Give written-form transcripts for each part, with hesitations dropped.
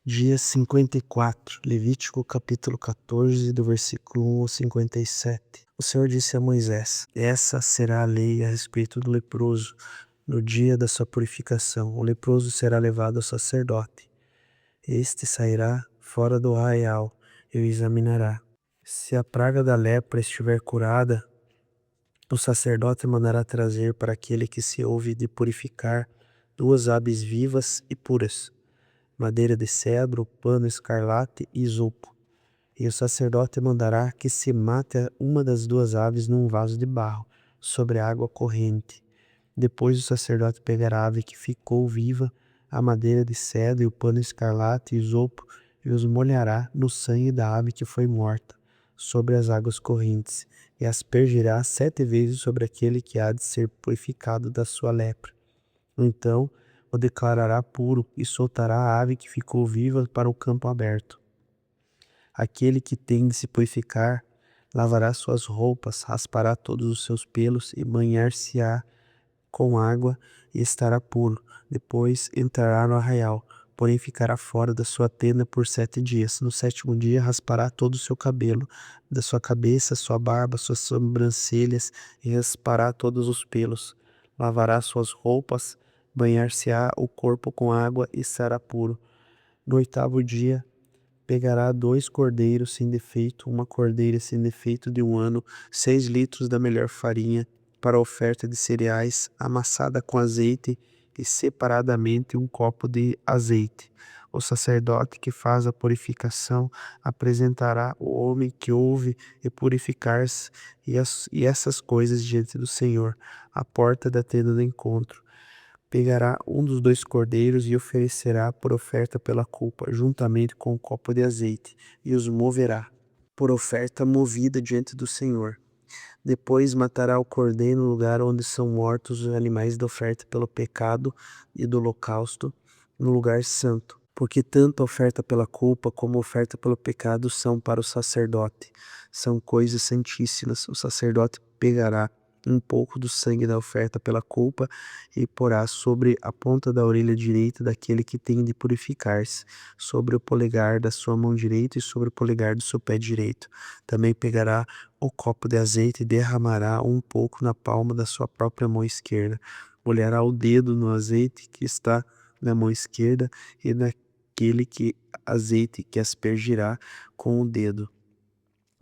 Dia 54, Levítico capítulo 14, do versículo 1 ao 57. O Senhor disse a Moisés: Essa será a lei a respeito do leproso, no dia da sua purificação. O leproso será levado ao sacerdote. Este sairá fora do arraial e o examinará. Se a praga da lepra estiver curada, o sacerdote mandará trazer para aquele que se houve de purificar 2 aves vivas e puras, madeira de cedro, pano escarlate e isopo. E o sacerdote mandará que se mate uma das 2 aves num vaso de barro, sobre a água corrente. Depois o sacerdote pegará a ave que ficou viva, a madeira de cedro e o pano escarlate e isopo, e os molhará no sangue da ave que foi morta, sobre as águas correntes, e aspergirá 7 vezes sobre aquele que há de ser purificado da sua lepra. Então o declarará puro e soltará a ave que ficou viva para o campo aberto. Aquele que tem de se purificar lavará suas roupas, raspará todos os seus pelos e banhar-se-á com água e estará puro. Depois entrará no arraial, porém ficará fora da sua tenda por 7 dias. No 7º dia raspará todo o seu cabelo, da sua cabeça, sua barba, suas sobrancelhas, e raspará todos os pelos. Lavará suas roupas, banhar-se-á o corpo com água e estará puro. No 8º dia pegará 2 cordeiros sem defeito, uma cordeira sem defeito de 1 ano, 6 litros da melhor farinha, para a oferta de cereais, amassada com azeite, e separadamente 1 copo de azeite. O sacerdote que faz a purificação apresentará o homem que ouve e purificar-se e essas coisas diante do Senhor, à porta da tenda do encontro. Pegará um dos 2 cordeiros e oferecerá por oferta pela culpa, juntamente com um copo de azeite, e os moverá, por oferta movida diante do Senhor. Depois matará o cordeiro no lugar onde são mortos os animais da oferta pelo pecado e do holocausto, no lugar santo. Porque tanto a oferta pela culpa como a oferta pelo pecado são para o sacerdote. São coisas santíssimas. O sacerdote pegará um pouco do sangue da oferta pela culpa e porá sobre a ponta da orelha direita daquele que tem de purificar-se, sobre o polegar da sua mão direita e sobre o polegar do seu pé direito. Também pegará o copo de azeite e derramará um pouco na palma da sua própria mão esquerda. Molhará o dedo no azeite que está na mão esquerda e naquele azeite que aspergirá com o dedo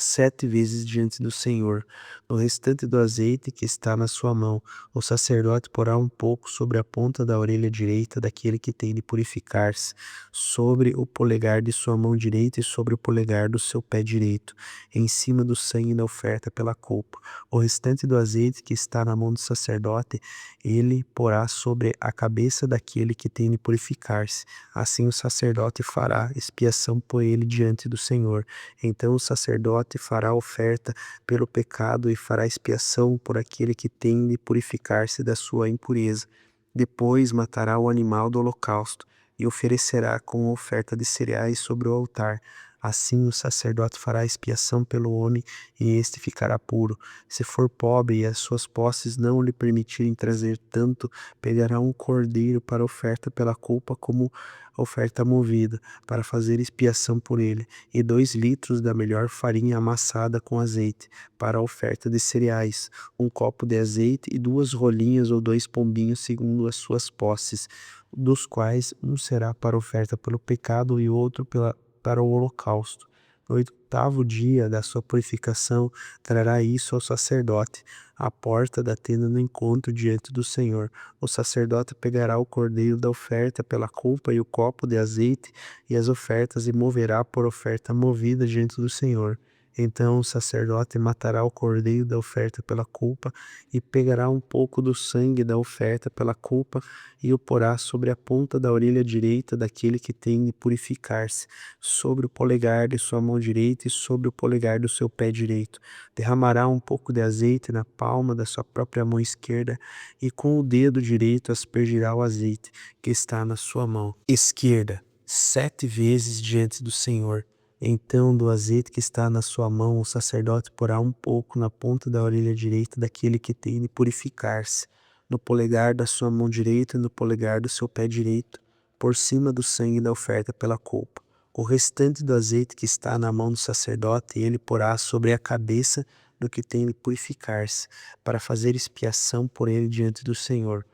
7 vezes diante do Senhor. No restante do azeite que está na sua mão, o sacerdote porá um pouco sobre a ponta da orelha direita daquele que tem de purificar-se, sobre o polegar de sua mão direita e sobre o polegar do seu pé direito, em cima do sangue da oferta pela culpa. O restante do azeite que está na mão do sacerdote, ele porá sobre a cabeça daquele que tem de purificar-se. Assim o sacerdote fará expiação por ele diante do Senhor. Então o sacerdote fará oferta pelo pecado e fará expiação por aquele que tem de purificar-se da sua impureza. Depois matará o animal do holocausto e oferecerá com oferta de cereais sobre o altar. Assim o sacerdote fará expiação pelo homem e este ficará puro. Se for pobre e as suas posses não lhe permitirem trazer tanto, pegará um cordeiro para oferta pela culpa como oferta movida, para fazer expiação por ele, e 2 litros da melhor farinha amassada com azeite, para a oferta de cereais, 1 copo de azeite e 2 rolinhas ou 2 pombinhos segundo as suas posses, dos quais um será para oferta pelo pecado e outro para o holocausto. No 8º dia da sua purificação, trará isso ao sacerdote, à porta da tenda do encontro diante do Senhor. O sacerdote pegará o cordeiro da oferta pela culpa e o copo de azeite e as ofertas e moverá por oferta movida diante do Senhor. Então o sacerdote matará o cordeiro da oferta pela culpa e pegará um pouco do sangue da oferta pela culpa e o porá sobre a ponta da orelha direita daquele que tem de purificar-se, sobre o polegar de sua mão direita e sobre o polegar do seu pé direito. Derramará um pouco de azeite na palma da sua própria mão esquerda e com o dedo direito aspergirá o azeite que está na sua mão esquerda 7 vezes diante do Senhor. Então do azeite que está na sua mão o sacerdote porá um pouco na ponta da orelha direita daquele que tem de purificar-se, no polegar da sua mão direita e no polegar do seu pé direito, por cima do sangue da oferta pela culpa. O restante do azeite que está na mão do sacerdote, ele porá sobre a cabeça do que tem de purificar-se, para fazer expiação por ele diante do Senhor.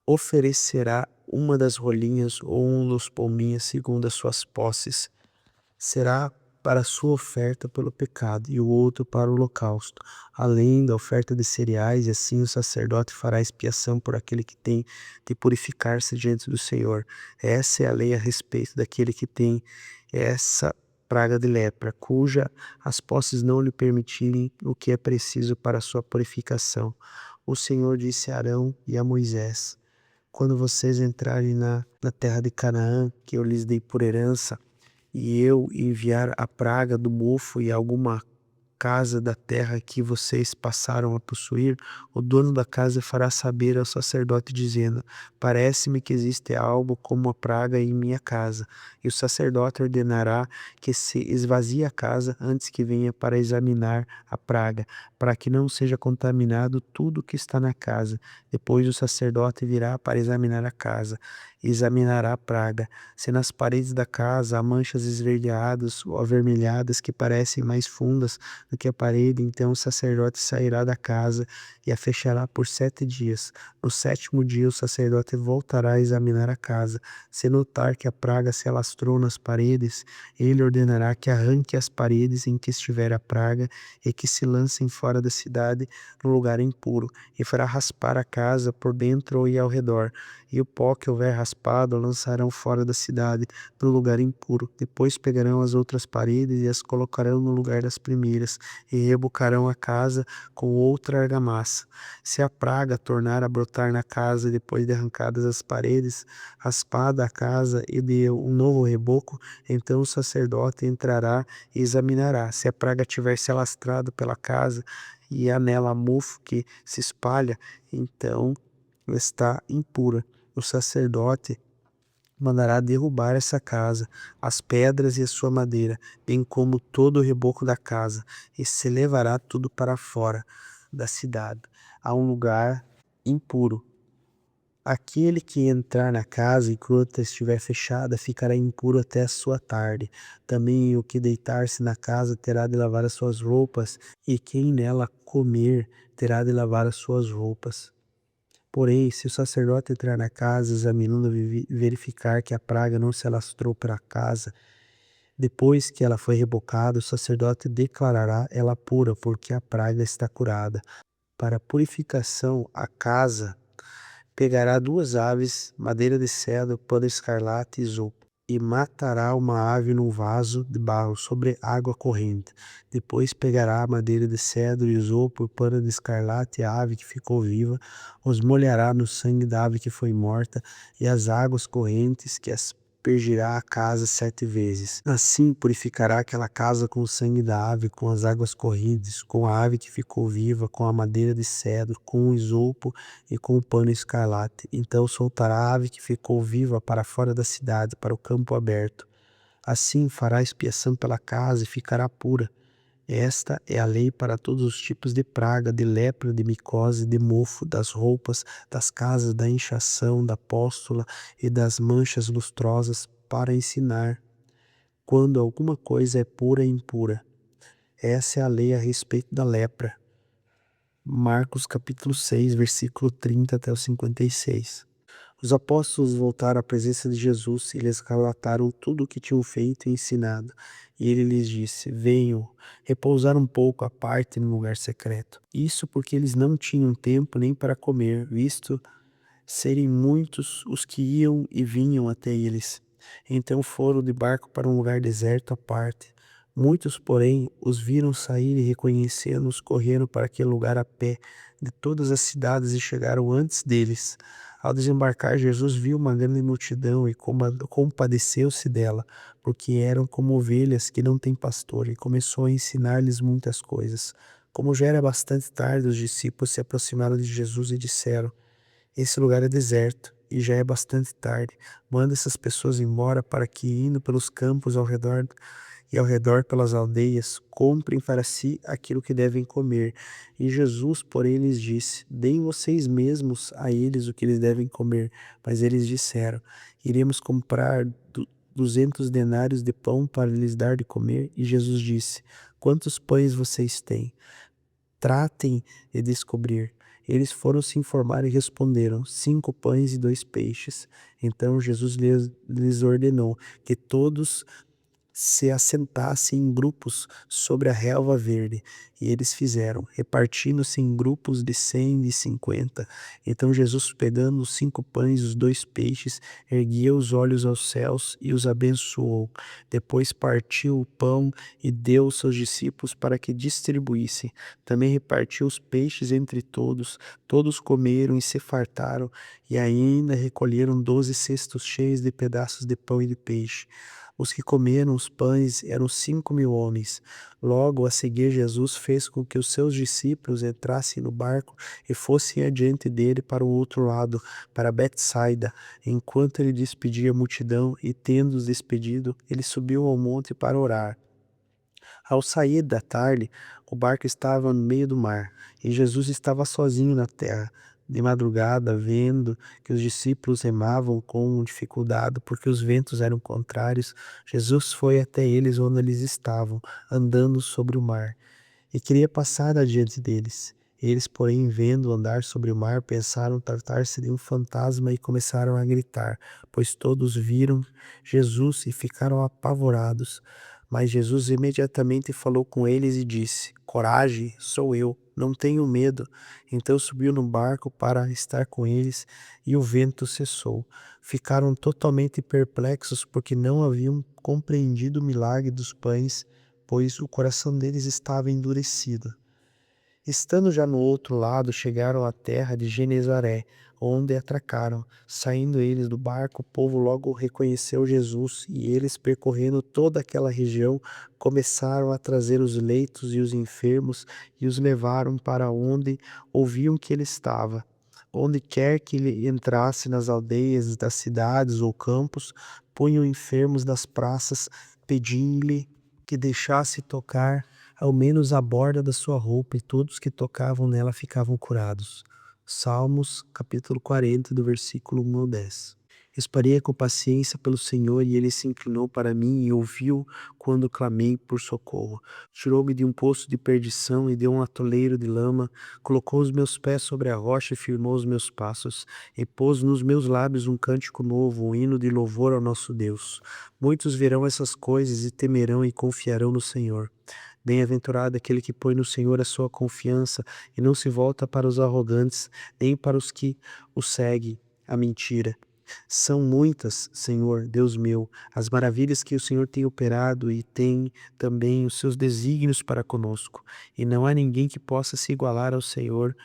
Oferecerá uma das rolinhas ou um dos pombinhos segundo as suas posses. Será para a sua oferta pelo pecado e o outro para o holocausto, além da oferta de cereais, e assim o sacerdote fará expiação por aquele que tem de purificar-se diante do Senhor. Essa é a lei a respeito daquele que tem essa praga de lepra, cuja as posses não lhe permitirem o que é preciso para a sua purificação. O Senhor disse a Arão e a Moisés: quando vocês entrarem na terra de Canaã, que eu lhes dei por herança, e eu enviar a praga do mofo e alguma casa da terra que vocês passaram a possuir, o dono da casa fará saber ao sacerdote, dizendo: parece-me que existe algo como uma praga em minha casa. E o sacerdote ordenará que se esvazie a casa antes que venha para examinar a praga, para que não seja contaminado tudo que está na casa. Depois o sacerdote virá para examinar a casa, e examinará a praga. Se nas paredes da casa há manchas esverdeadas ou avermelhadas que parecem mais fundas do que a parede, então o sacerdote sairá da casa e a fechará por 7 dias. No 7º dia o sacerdote voltará a examinar a casa. Se notar que a praga se alastrou nas paredes, ele ordenará que arranque as paredes em que estiver a praga e que se lancem fora da cidade no lugar impuro, e fará raspar a casa por dentro e ao redor, e o pó que houver raspado lançarão fora da cidade no lugar impuro. Depois pegarão as outras paredes e as colocarão no lugar das primeiras, e rebocarão a casa com outra argamassa. Se a praga tornar a brotar na casa depois de arrancadas as paredes, raspada a casa e de um novo reboco, então o sacerdote entrará e examinará. Se a praga tiver se alastrado pela casa e há nela mofo que se espalha, então está impura. O sacerdote mandará derrubar essa casa, as pedras e a sua madeira, bem como todo o reboco da casa, e se levará tudo para fora da cidade, a um lugar impuro. Aquele que entrar na casa enquanto estiver fechada ficará impuro até a sua tarde. Também o que deitar-se na casa terá de lavar as suas roupas, e quem nela comer terá de lavar as suas roupas. Porém, se o sacerdote entrar na casa, examinando e verificar que a praga não se alastrou pela casa, depois que ela foi rebocada, o sacerdote declarará ela pura, porque a praga está curada. Para a purificação, a casa pegará 2 aves, madeira de cedro, pano escarlate e isopo, e matará uma ave num vaso de barro sobre água corrente. Depois pegará a madeira de cedro e isopo, o pano de escarlate e a ave que ficou viva, os molhará no sangue da ave que foi morta, e as águas correntes que as aspergirá a casa 7 vezes. Assim purificará aquela casa com o sangue da ave, com as águas correntes, com a ave que ficou viva, com a madeira de cedro, com o isopo e com o pano escarlate. Então soltará a ave que ficou viva para fora da cidade, para o campo aberto. Assim fará expiação pela casa e ficará pura. Esta é a lei para todos os tipos de praga, de lepra, de micose, de mofo, das roupas, das casas, da inchação, da pústula e das manchas lustrosas, para ensinar quando alguma coisa é pura e impura. Essa é a lei a respeito da lepra. Marcos capítulo 6, versículo 30 até o 56. Os apóstolos voltaram à presença de Jesus e lhes relataram tudo o que tinham feito e ensinado. E ele lhes disse: venham repousar um pouco à parte no lugar secreto. Isso porque eles não tinham tempo nem para comer, visto serem muitos os que iam e vinham até eles. Então foram de barco para um lugar deserto à parte. Muitos, porém, os viram sair e, reconhecendo-os, correram para aquele lugar a pé de todas as cidades e chegaram antes deles. Ao desembarcar, Jesus viu uma grande multidão e compadeceu-se dela, porque eram como ovelhas que não têm pastor, e começou a ensinar-lhes muitas coisas. Como já era bastante tarde, os discípulos se aproximaram de Jesus e disseram: esse lugar é deserto e já é bastante tarde. Manda essas pessoas embora para que, indo pelos campos ao redor pelas aldeias, comprem para si aquilo que devem comer. E Jesus, porém, lhes disse: deem vocês mesmos a eles o que eles devem comer. Mas eles disseram: Iremos comprar 200 denários de pão para lhes dar de comer? E Jesus disse: Quantos pães vocês têm? Tratem de descobrir. Eles foram se informar e responderam: 5 pães e 2 peixes. Então Jesus lhes ordenou que todos se assentassem em grupos sobre a relva verde. E eles fizeram, repartindo-se em grupos de 100 e de 50. Então Jesus, pegando os 5 pães e os 2 peixes, ergueu os olhos aos céus e os abençoou. Depois partiu o pão e deu aos seus discípulos para que distribuíssem. Também repartiu os peixes entre todos. Todos comeram e se fartaram, e ainda recolheram 12 cestos cheios de pedaços de pão e de peixe. Os que comeram os pães eram 5.000 homens. Logo a seguir, Jesus fez com que os seus discípulos entrassem no barco e fossem adiante dele para o outro lado, para Betsaida, enquanto ele despedia a multidão, e tendo-os despedido, ele subiu ao monte para orar. Ao sair da tarde, o barco estava no meio do mar, e Jesus estava sozinho na terra. De madrugada, vendo que os discípulos remavam com dificuldade porque os ventos eram contrários, Jesus foi até eles onde eles estavam, andando sobre o mar, e queria passar adiante deles. Eles, porém, vendo andar sobre o mar, pensaram tratar-se de um fantasma e começaram a gritar, pois todos viram Jesus e ficaram apavorados. Mas Jesus imediatamente falou com eles e disse: Coragem, sou eu, não tenham medo. Então subiu no barco para estar com eles, e o vento cessou. Ficaram totalmente perplexos porque não haviam compreendido o milagre dos pães, pois o coração deles estava endurecido. Estando já no outro lado, chegaram à terra de Genezaré, onde atracaram. Saindo eles do barco, o povo logo reconheceu Jesus, e eles, percorrendo toda aquela região, começaram a trazer os leitos e os enfermos e os levaram para onde ouviam que ele estava. Onde quer que ele entrasse, nas aldeias das cidades ou campos, punham enfermos das praças, pedindo-lhe que deixasse tocar ao menos a borda da sua roupa, e todos que tocavam nela ficavam curados. Salmos, capítulo 40, do versículo 1 ao 10. Esperei com paciência pelo Senhor, e ele se inclinou para mim e ouviu quando clamei por socorro. Tirou-me de um poço de perdição e deu um atoleiro de lama, colocou os meus pés sobre a rocha e firmou os meus passos, e pôs nos meus lábios um cântico novo, um hino de louvor ao nosso Deus. Muitos verão essas coisas e temerão e confiarão no Senhor. Bem-aventurado aquele que põe no Senhor a sua confiança e não se volta para os arrogantes, nem para os que o seguem a mentira. São muitas, Senhor, Deus meu, as maravilhas que o Senhor tem operado, e tem também os seus desígnios para conosco. E não há ninguém que possa se igualar ao Senhor.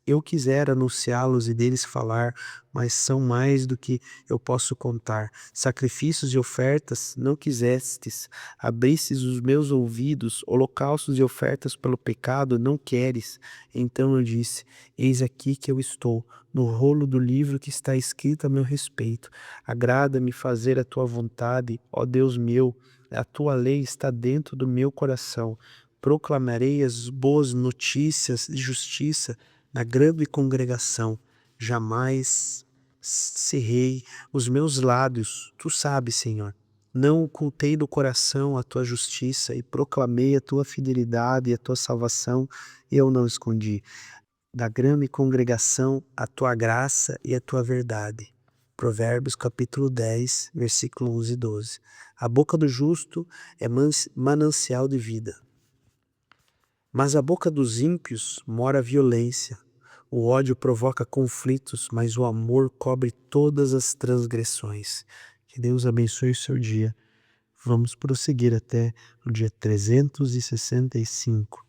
Eu quisera anunciá-los e deles falar, mas são mais do que eu posso contar. Sacrifícios e ofertas não quisestes, abristes os meus ouvidos, holocaustos e ofertas pelo pecado não queres. Então eu disse: Eis aqui que eu estou, no rolo do livro que está escrito a meu respeito. Agrada-me fazer a tua vontade, ó Deus meu, a tua lei está dentro do meu coração. Proclamarei as boas notícias de justiça na grande congregação. Jamais cerrei os meus lábios, tu sabes, Senhor. Não ocultei do coração a tua justiça, e proclamei a tua fidelidade e a tua salvação, e eu não escondi da grande congregação a tua graça e a tua verdade. Provérbios capítulo 10, versículo 11 e 12. A boca do justo é manancial de vida, mas a boca dos ímpios mora a violência. O ódio provoca conflitos, mas o amor cobre todas as transgressões. Que Deus abençoe o seu dia. Vamos prosseguir até o dia 365.